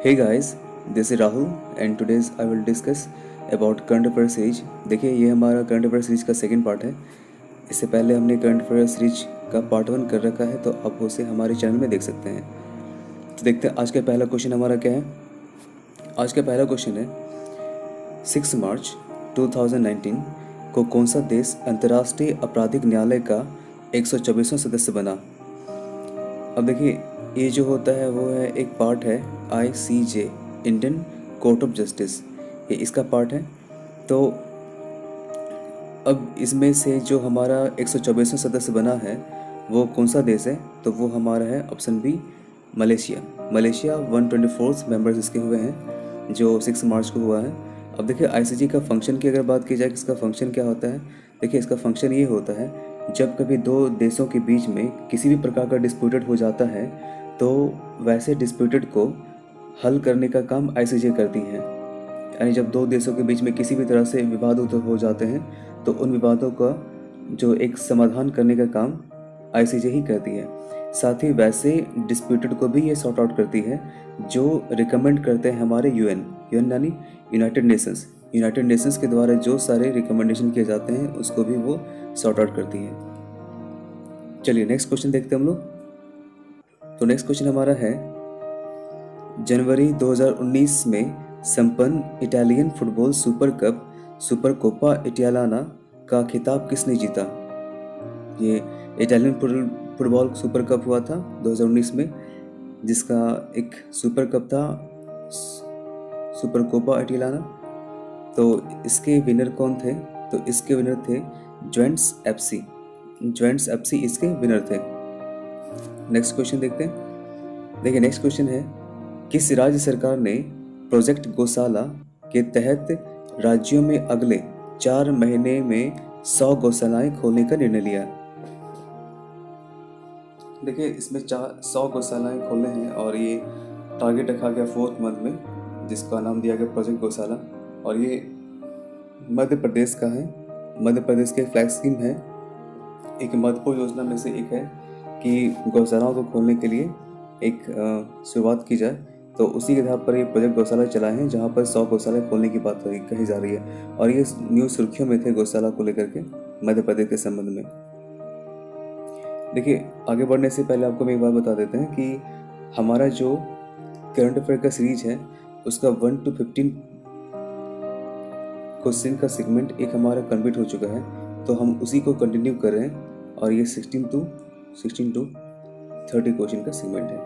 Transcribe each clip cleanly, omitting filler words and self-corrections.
Hey guys, this is Rahul and today's I will discuss about current affair series. देखिए ये हमारा current affair series का second part है। इससे पहले हमने करंट अफेयर सीरीज का पार्ट 1 कर रखा है, तो आप उसे हमारे चैनल में देख सकते हैं। तो देखते हैं आज का पहला क्वेश्चन हमारा क्या है। आज का पहला क्वेश्चन है 6 मार्च 2019 को कौन सा देश अंतर्राष्ट्रीय आपराधिक न्यायालय का 124वां सदस्य बना। अब देखिए ये जो होता है वो है एक पार्ट है ICJ, Indian court of justice, ये इसका पार्ट है। तो अब इसमें से जो हमारा 124वां सदस्य बना है वो कौन सा देश है, तो वो हमारा है option B Malaysia. Malaysia 124 members इसके हुए हैं जो 6 मार्च को हुआ है। अब देखिए ICJ का फंक्शन की अगर बात की जाए कि इसका फंक्शन क्या होता है, देखिए इसका फंक्शन ये होता है जब कभी दो देशों के बीच में किसी भी प्रकार का डिस्प्यूटेड हो जाता है तो वैसे डिस्प्यूटेड को हल करने का काम ICJ करती है। यानी जब दो देशों के बीच में किसी भी तरह से विवाद हो जाते हैं तो उन विवादों का जो एक समाधान करने का काम ICJ ही करती है। साथ ही वैसे डिस्प्यूटेड को भी ये सॉर्ट आउट करती है जो रिकमेंड करते हैं हमारे यूएन यानी यूनाइटेड नेशंस के द्वारा जो सारे रिकमेंडेशन किए जाते हैं उसको भी वो सॉर्ट आउट करती है। चलिए नेक्स्ट क्वेश्चन देखते हैं हम लोग। तो नेक्स्ट क्वेश्चन हमारा है जनवरी 2019 में संपन्न Italian football super cup super Coppa Italiana का खिताब किसने जीता। ये इटालियन फुटबॉल सुपर कप हुआ था 2019 में, जिसका एक सुपर कप था सुपर कोपा इटालियाना। तो इसके विनर कौन थे, तो इसके विनर थे जुवेंटस एफसी इसके विनर थे। नेक्स्ट क्वेश्चन देखते हैं। देखिए नेक्स्ट क्वेश्चन है किस राज्य सरकार ने प्रोजेक्ट गौशाला के तहत राज्यों में अगले 4 महीने में 100 गौशालाएं खोलने का निर्णय लिया। देखिए इसमें 100 गौशालाएं खोलने हैं और ये टारगेट रखा गया 4th मंथ में, जिसका नाम दिया गया प्रोजेक्ट गौशाला। और ये मध्य प्रदेश का है, मध्य प्रदेश के फ्लैग स्कीम है। एक महत्वपूर्ण योजना में से एक है कि गौशालाओं को खोलने के लिए एक शुरुआत की जाए। तो उसी के आधार पर ये प्रोजेक्ट गौशाला चलाए हैं जहाँ पर 100 गौशाला खोलने की बात कही जा रही है। और ये न्यूज़ सुर्खियों में थे गौशाला को लेकर के मध्य प्रदेश के संबंध में। देखिए आगे बढ़ने से पहले आपको मैं एक बात बता देते हैं कि हमारा जो करंट अफेयर का सीरीज है उसका 1 to 15 क्वेश्चन का सेगमेंट एक हमारा कंप्लीट हो चुका है, तो हम उसी को कंटिन्यू कर रहे हैं और ये 16 to 30 क्वेश्चन का सेगमेंट है।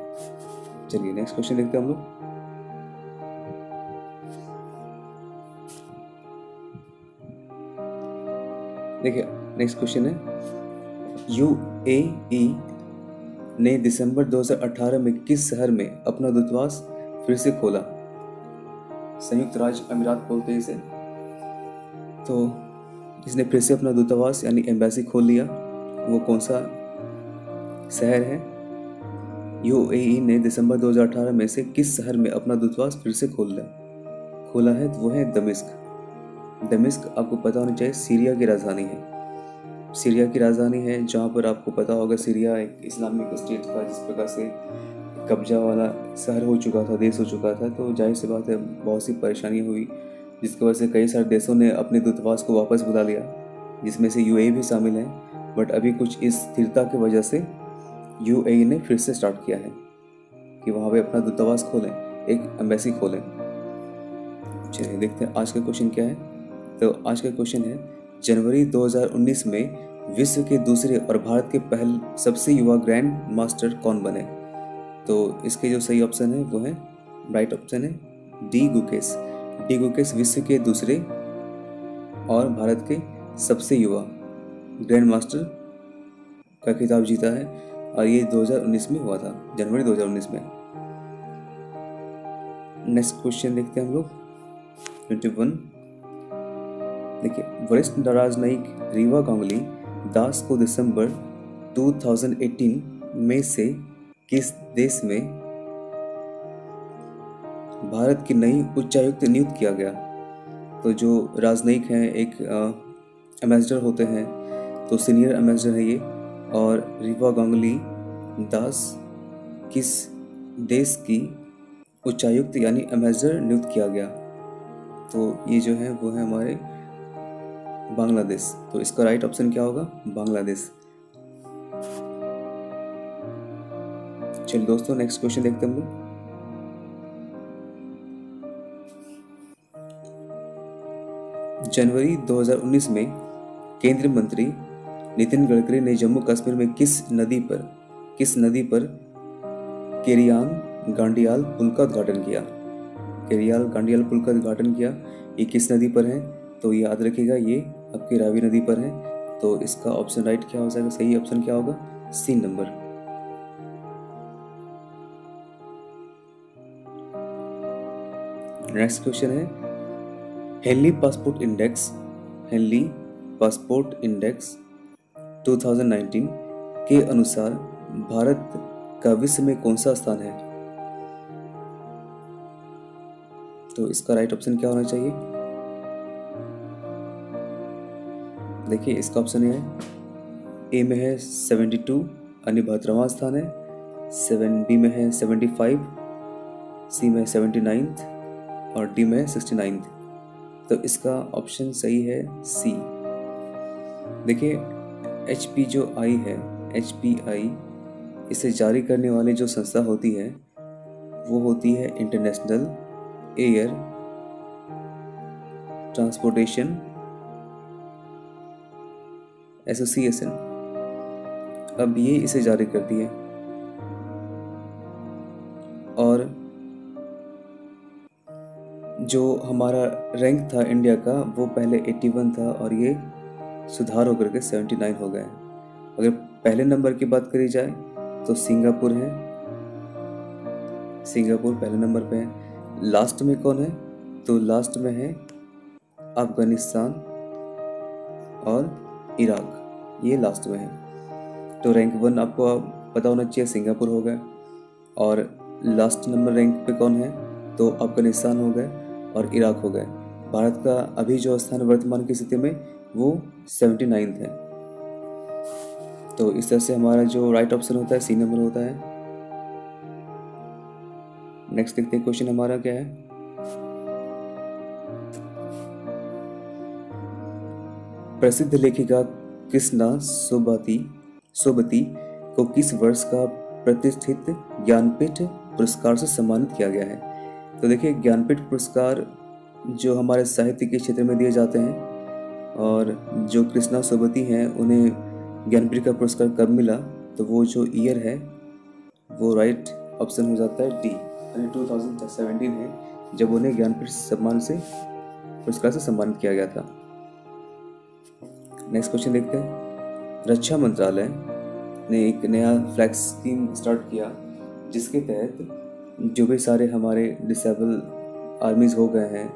चलिए नेक्स्ट क्वेश्चन देखते हैं हम लोग। देखिए नेक्स्ट क्वेश्चन है UAE ने दिसंबर 2018 में किस शहर में अपना दूतावास फिर से खोला। संयुक्त राज्य अमीरात बोलते हैं इसे। तो इसने फिर से अपना दूतावास यानी एम्बेसी खोल लिया। वो कौन सा शहर है। UAE ने दिसंबर 2018 में से किस शहर में अपना दूतावास फिर से खोला है, तो वो है दमिश्क आपको पता होना चाहिए सीरिया की राजधानी है, जहाँ पर आपको पता होगा सीरिया एक इस्लामिक स्टेट था जिस प्रकार से कब्जा वाला शहर हो चुका था, देश हो चुका था। तो जाहिर सी बात है बहुत सी परेशानियाँ हुई, जिसकी वजह से कई सारे देशों ने अपने दूतावास को वापस बुला लिया, जिसमें से UAE भी शामिल है। बट अभी कुछ इस स्थिरता की वजह से UAE ने फिर से स्टार्ट किया है कि वहाँ पे अपना दूतावास खोलें, एक एम्बेसी खोलें। चलिए देखते हैं आज का क्वेश्चन क्या है। तो आज का क्वेश्चन है जनवरी 2019 में विश्व के दूसरे और भारत के पहले सबसे युवा ग्रैंड मास्टर कौन बने। तो इसके जो सही ऑप्शन है वो है, राइट ऑप्शन है डी गुकेश विश्व के दूसरे और भारत के सबसे युवा ग्रैंड मास्टर का खिताब जीता है और ये 2019 में हुआ था, जनवरी 2019 में। नेक्स्ट क्वेश्चन देखते हैं हम लोग 21। देखिए वरिष्ठ राजनयिक रीवा गांगुली दास को दिसंबर 2018 में से किस देश में भारत की नई उच्चायुक्त नियुक्त किया गया। तो जो राजनयिक हैं एक एम्बेसडर होते हैं, तो सीनियर एम्बेसडर है ये। और रीवा गांगुली दास किस देश की उच्चायुक्त यानी एम्बेसडर नियुक्त किया गया। तो ये जो है वो है हमारे बांग्लादेश। तो इसका राइट ऑप्शन क्या होगा? बांग्लादेश। चलिए दोस्तों, नेक्स्ट क्वेश्चन देखते हैं हम लोग। जनवरी 2019 में केंद्रीय मंत्री नितिन गडकरी ने जम्मू कश्मीर में किस नदी पर केरियान गांडियाल पुल का उद्घाटन किया? केरियाल गांडियाल पुल का उद्घाटन किया, ये किस नदी पर है? तो ये याद रखिएगा, ये आपकी रावी नदी पर है। तो इसका ऑप्शन राइट क्या हो जाएगा? सही ऑप्शन क्या होगा? C number. नेक्स्ट क्वेश्चन है, हेनली पासपोर्ट इंडेक्स 2019 के अनुसार भारत का विश्व में कौन सा स्थान है? तो इसका राइट ऑप्शन क्या होना चाहिए? देखिए, इसका ऑप्शन है ए में है 72 यानी 72वां स्थान है, 7 बी में है 75, सी में 79 और डी में 69। तो इसका ऑप्शन सही है सी। देखिए, HP जो आई है, HPI, इसे जारी करने वाली जो संस्था होती है वो होती है इंटरनेशनल एयर ट्रांसपोर्टेशन एसोसिएशन। अब ये इसे जारी करती है और जो हमारा रैंक था इंडिया का वो पहले 81 था और ये सुधार होकर के 79 हो गया है। अगर पहले नंबर की बात करी जाए तो सिंगापुर है, सिंगापुर पहले नंबर पे है। लास्ट में कौन है? तो लास्ट में है अफगानिस्तान और इराक, ये लास्ट में है। तो रैंक 1 आपको पता होना चाहिए, सिंगापुर हो गया। और लास्ट नंबर रैंक पे कौन है? तो अफगानिस्तान हो गए और इराक हो गए। भारत का अभी जो स्थान वर्तमान की स्थिति में वो 79 है। तो इस तरह से हमारा जो राइट ऑप्शन होता है सी नंबर होता है। नेक्स्ट देखते हैं क्वेश्चन हमारा क्या है। प्रसिद्ध लेखिका कृष्णा सोबती को किस वर्ष का प्रतिष्ठित ज्ञानपीठ पुरस्कार से सम्मानित किया गया है? तो देखिए, ज्ञानपीठ पुरस्कार जो हमारे साहित्य के क्षेत्र में दिए जाते हैं और जो कृष्णा सोबती हैं उन्हें ज्ञानपीठ का पुरस्कार कब मिला? तो वो जो ईयर है वो राइट ऑप्शन हो जाता है डी, यानी 2017 है जब उन्हें ज्ञानपीठ पुरस्कार से सम्मानित किया गया था। नेक्स्ट क्वेश्चन देखते हैं। रक्षा मंत्रालय ने एक नया फ्लैक्स स्कीम स्टार्ट किया जिसके तहत जो भी सारे हमारे डिसेबल आर्मीज हो गए हैं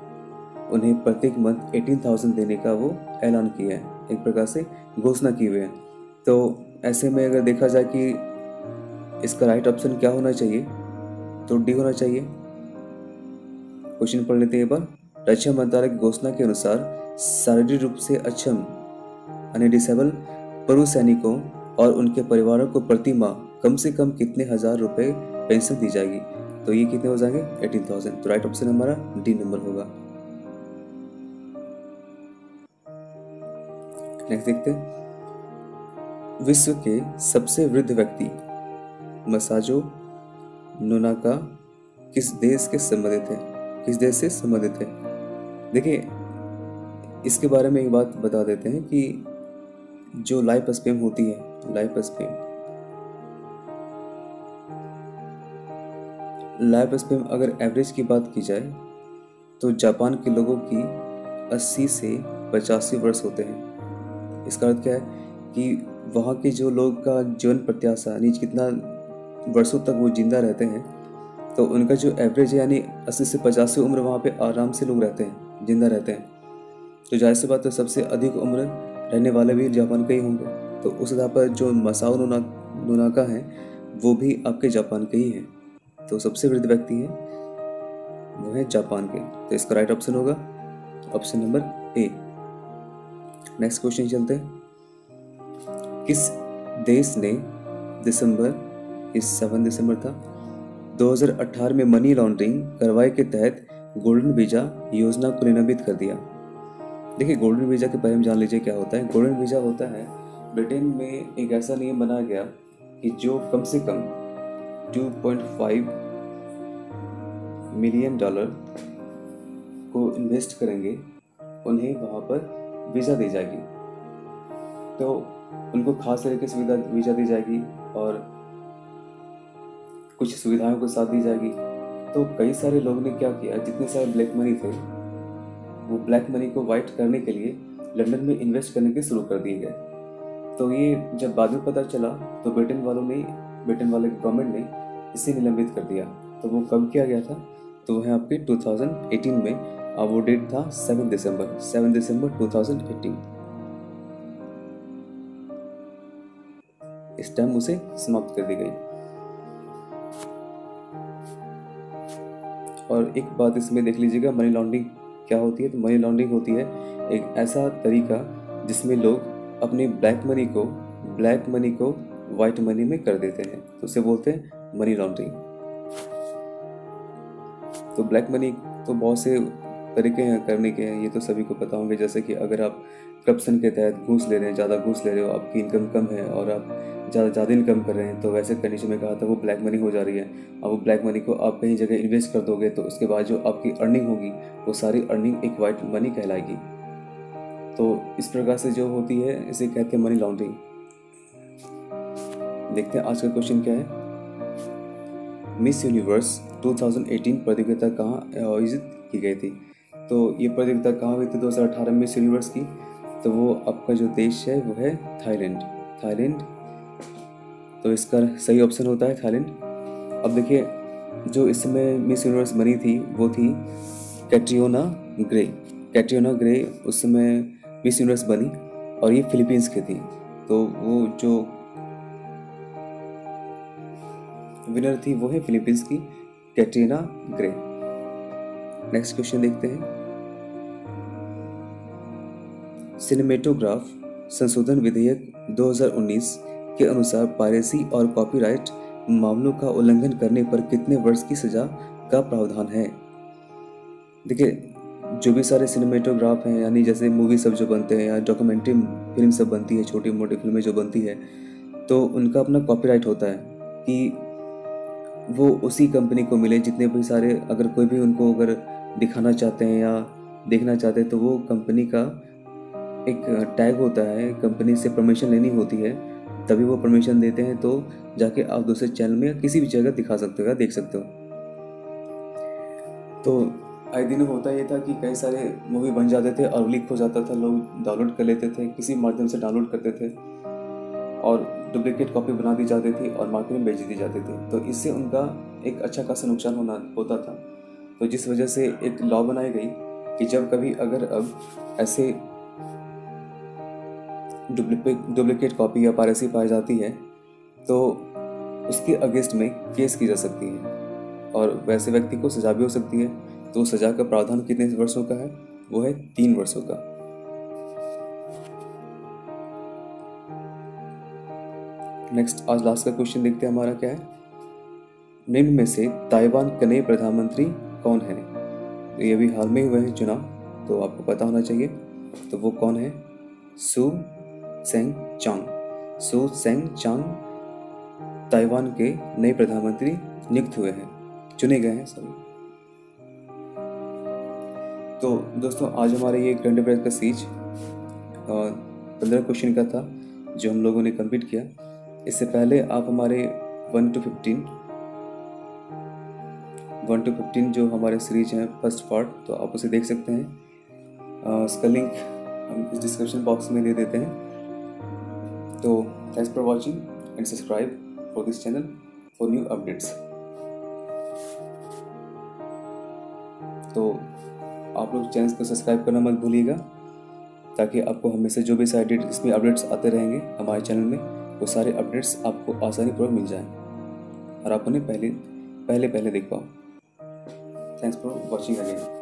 उन्हें प्रत्येक मंथ 18,000 देने का वो ऐलान किया है, एक प्रकार से घोषणा की हुई है। तो ऐसे में अगर देखा जाए कि इसका राइट ऑप्शन क्या होना चाहिए, तो डी होना चाहिए। क्वेश्चन पढ़ लेते हैं एक बार। रक्षा मंत्रालय की घोषणा के अनुसार शारीरिक रूप से अक्षम यानी डिसेबल पूर्व सैनिकों और उनके परिवारों को प्रति माह कम से कम कितने हजार रुपए पेंशन दी जाएगी? तो ये कितने हो जाएंगे? 18,000। तो राइट ऑप्शन हमारा डी नंबर होगा। नेक्स्ट देखते हैं। विश्व के सबसे वृद्ध व्यक्ति मसाजो नोनाका किस देश से संबंधित है? देखिए, इसके बारे में एक बात बता देते हैं कि जो लाइफ स्पैन होती है, लाइफ स्पैन अगर एवरेज की बात की जाए तो जापान के लोगों की 80 से 85 वर्ष होते हैं। इसका अर्थ क्या है कि वहाँ के जो लोग का जीवन प्रत्याशा यानी कितना वर्षों तक वो जिंदा रहते हैं, तो उनका जो एवरेज है यानी 80 से 85 उम्र वहाँ पे आराम से लोग रहते हैं, जिंदा रहते हैं। तो जाहिर सी बात है सबसे अधिक उम्र रहने वाले भी जापान के ही होंगे। तो उस आधार पर जो मसाओ नोनाका हैं वो भी आपके जापान के ही हैं। तो सबसे वृद्ध व्यक्ति हैं वो है जापान के। तो इसका राइट ऑप्शन होगा option number A. Next question चलते हैं। किस देश ने 7 दिसंबर था 2018 में मनी लॉन्ड्रिंग कार्रवाई के तहत गोल्डन वीज़ा योजना को निलंबित कर दिया। देखिए, गोल्डन वीज़ा के बारे में जान लीजिए क्या होता है। गोल्डन वीज़ा होता है, ब्रिटेन में एक ऐसा नियम बनाया गया कि जो कम से कम 2.5 मिलियन डॉलर को इन्वेस्ट करेंगे, उन्हें वहाँ पर वीज़ा दी जाएगी। तो उनको खास तरीके से वीज़ा दी जाएगी और कुछ सुविधाओं के साथ दी जाएगी। तो कई सारे लोगों ने क्या किया, जितने सारे ब्लैक मनी थे, वो ब्लैक मनी को वाइट करने के लिए लंदन में इन्वेस्ट करने के शुरू कर दिए गए। तो ये जब बाद में पता चला तो ब्रिटेन वाले गवर्नमेंट ने इसे निलंबित कर दिया। तो वो कब किया गया था, तो वह आपके 2018 में, और वो डेट था 7 दिसंबर 2018। इस टाइम उसे समाप्त कर दी गई। और एक बात इसमें देख लीजिएगा, मनी लॉन्ड्रिंग क्या होती है। तो मनी लॉन्ड्रिंग होती है एक ऐसा तरीका जिसमें लोग अपने ब्लैक मनी को वाइट मनी में कर देते हैं, तो उसे बोलते हैं मनी लॉन्ड्रिंग। तो ब्लैक मनी तो बहुत से तरीके हैं करने के हैं, ये तो सभी को पता होंगे। जैसे कि अगर आप करप्शन के तहत घूस ले रहे हैं, ज़्यादा घूस ले रहे हो, आपकी इनकम कम है और आप ज़्यादा इनकम कर रहे हैं, तो वैसे कंडीशन में कहा था वो ब्लैक मनी हो जा रही है। अब वो ब्लैक मनी को आप कहीं जगह इन्वेस्ट कर दोगे तो उसके बाद जो आपकी अर्निंग होगी वो सारी अर्निंग एक वाइट मनी कहलाएगी। तो इस प्रकार से जो होती है इसे कहते हैं मनी लॉन्ड्रिंग। देखते हैं आज का क्वेश्चन क्या है। मिस यूनिवर्स 2018 प्रतियोगिता कहाँ आयोजित की गई थी। तो ये प्रतियोगिता कहाँ हुई थी 2018 में मिस यूनिवर्स की, तो वो आपका जो देश है वो है थाईलैंड। तो इसका सही ऑप्शन होता है थाईलैंड। अब देखिए, जो इस समय मिस यूनिवर्स बनी थी वो थी कैटरीना ग्रे उस समय मिस यूनिवर्स बनी और ये फिलीपींस की थी। तो वो जो विनर थी वो है फिलीपींस की कैटरीना ग्रे। नेक्स्ट क्वेश्चन देखते हैं। सिनेमेटोग्राफ संशोधन विधेयक 2019 के अनुसार पायरेसी और कॉपीराइट मामलों का उल्लंघन करने पर कितने वर्ष की सजा का प्रावधान है। देखिए, जो भी सारे सिनेमेटोग्राफ हैं, यानी जैसे मूवी सब जो बनते हैं या डॉक्यूमेंट्री फिल्म सब बनती है, छोटी मोटी फिल्में जो बनती है, तो उनका अपना कॉपीराइट होता है कि वो उसी कंपनी को मिले। जितने भी सारे, अगर कोई भी उनको अगर दिखाना चाहते हैं या देखना चाहते हैं, तो वो कंपनी का एक टैग होता है, कंपनी से परमिशन लेनी होती है, तभी वो परमिशन देते हैं। तो जाके आप दूसरे चैनल में या किसी भी जगह दिखा सकते हो या देख सकते हो। तो आए दिन होता ये था कि कई सारे मूवी बन जाते थे और लीक हो जाता था, लोग डाउनलोड कर लेते थे, किसी माध्यम से डाउनलोड करते थे और डुप्लीकेट कॉपी बना दी जाती थी और मार्केट में बेच दी जाती थी। तो इससे उनका एक अच्छा खासा नुकसान होता था। तो जिस वजह से एक लॉ बनाई गई कि जब कभी अगर अब ऐसे डुप्लीकेट कॉपी या पायरेसी पाई जाती है तो उसके अगेंस्ट में केस की जा सकती है और वैसे व्यक्ति को सजा भी हो सकती है। तो सजा का प्रावधान कितने वर्षों का है, वो है 3 वर्षों का। नेक्स्ट आज लास्ट का क्वेश्चन देखते हैं हमारा क्या है। निम्न में से ताइवान के नए प्रधानमंत्री कौन है। तो ये भी हाल में हुए हैं चुनाव, तो आपको पता होना चाहिए। तो वो कौन है, सू सेंग चांग ताइवान के नए प्रधानमंत्री नियुक्त हुए हैं, चुने गए हैं सभी। तो दोस्तों, आज हमारे ये करंट अफेयर का सीरीज 15 क्वेश्चन का था जो हम लोगों ने कंप्लीट किया। इससे पहले आप हमारे 1 to 15 जो हमारे सीरीज हैं फर्स्ट पार्ट, तो आप उसे देख सकते हैं। उसका लिंक हम इस डिस्क्रिप्शन बॉक्स में दे देते हैं। तो thanks for watching and subscribe for this channel for new updates. तो आप लोग चैनल को सब्सक्राइब करना मत भूलिएगा, ताकि आपको हमेशा जो भी सारे इसमें अपडेट्स आते रहेंगे हमारे चैनल में, वो सारे अपडेट्स आपको आसानी पूर्वक मिल जाएं और आप उन्हें पहले देख पाओ। Thanks for watching again.